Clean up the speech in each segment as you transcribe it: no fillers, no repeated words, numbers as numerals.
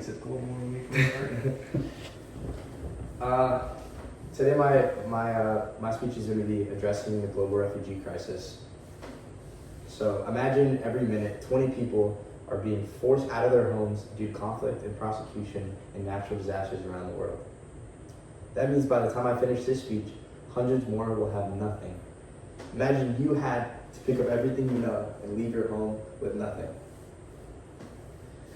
Makes it global week. Today my speech is going to be addressing the global refugee crisis. So imagine every minute 20 people are being forced out of their homes due to conflict and prosecution and natural disasters around the world. That means by the time I finish this speech, hundreds more will have nothing. Imagine you had to pick up everything you know and leave your home with nothing.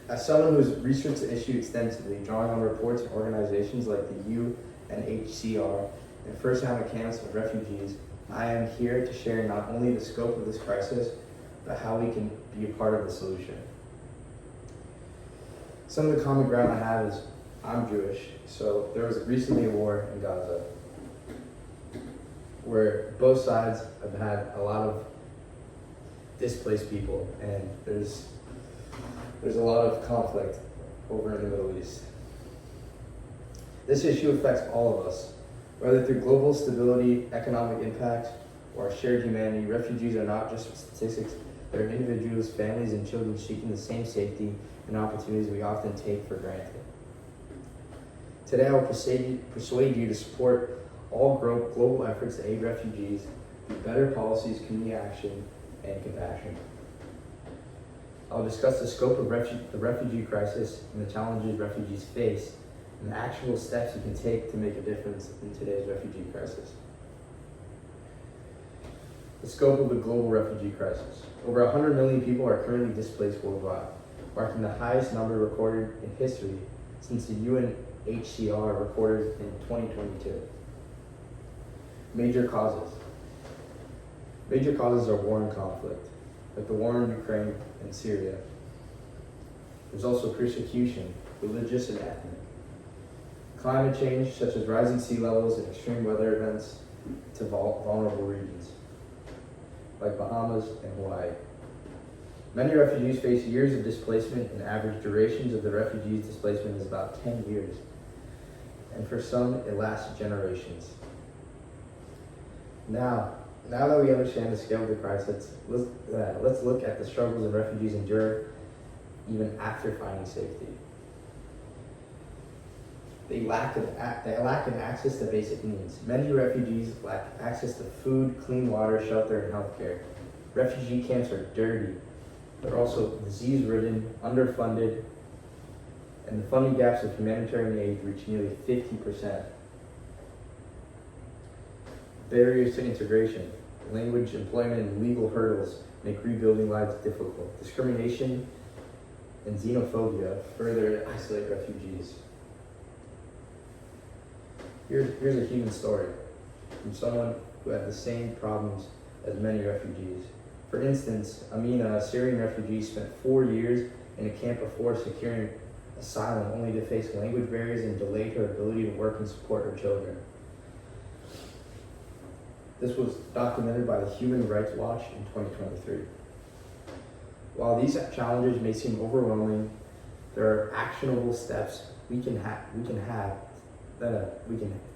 As someone who's researched the issue extensively, drawing on reports and organizations like the UNHCR and first-hand accounts of refugees, I am here to share not only the scope of this crisis, but how we can be a part of the solution. Some of the common ground I have is I'm Jewish, so there was recently a war in Gaza where both sides have had a lot of displaced people, and there's a lot of conflict over in the Middle East. This issue affects all of us, whether through global stability, economic impact, or shared humanity. Refugees are not just statistics, they're individuals, families, and children seeking the same safety and opportunities we often take for granted. Today I will persuade you to support all global efforts to aid refugees through better policies, community action, and compassion. I'll discuss the scope of the refugee crisis and the challenges refugees face and the actual steps you can take to make a difference in today's refugee crisis. The scope of the global refugee crisis. Over 100 million people are currently displaced worldwide, marking the highest number recorded in history since the UNHCR recorded in 2022. Major causes. Major causes are war and conflict, like the war in Ukraine and Syria. There's also persecution, religious and ethnic. Climate change, such as rising sea levels and extreme weather events, to vulnerable regions, like Bahamas and Hawaii. Many refugees face years of displacement, and average durations of the refugees' displacement is about 10 years. And for some, it lasts generations. Now that we understand the scale of the crisis, let's look at the struggles that refugees endure even after finding safety. They lack in access to basic needs. Many refugees lack access to food, clean water, shelter, and healthcare. Refugee camps are dirty. They're also disease-ridden, underfunded, and the funding gaps of humanitarian aid reach nearly 50%. Barriers to integration, language, employment, and legal hurdles make rebuilding lives difficult. Discrimination and xenophobia further isolate refugees. Here's a human story from someone who had the same problems as many refugees. For instance, Amina, a Syrian refugee, spent 4 years in a camp before securing asylum, only to face language barriers and delayed her ability to work and support her children. This was documented by the Human Rights Watch in 2023. While these challenges may seem overwhelming, there are actionable steps we can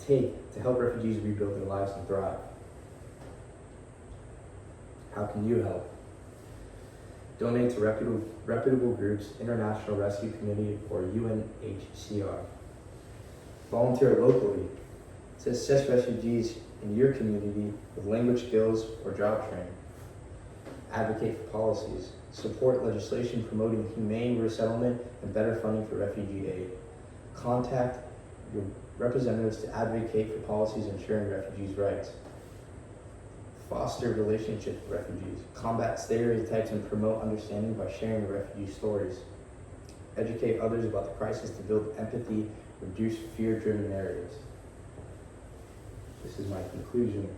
take to help refugees rebuild their lives and thrive. How can you help? Donate to reputable groups, International Rescue Committee, or UNHCR. Volunteer locally to assist refugees in your community with language skills or job training. Advocate for policies. Support legislation promoting humane resettlement and better funding for refugee aid. Contact your representatives to advocate for policies ensuring refugees' rights. Foster relationships with refugees. Combat stereotypes and promote understanding by sharing refugee stories. Educate others about the crisis to build empathy, reduce fear-driven narratives. This is my conclusion.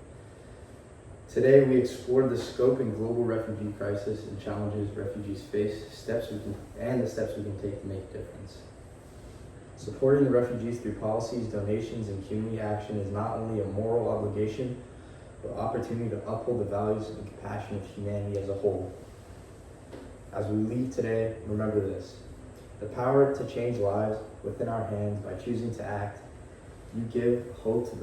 Today we explored the scope and global refugee crisis and challenges refugees face, the steps we can take to make a difference. Supporting the refugees through policies, donations, and community action is not only a moral obligation, but an opportunity to uphold the values and compassion of humanity as a whole. As we leave today, remember this: the power to change lives within our hands by choosing to act. You give hope to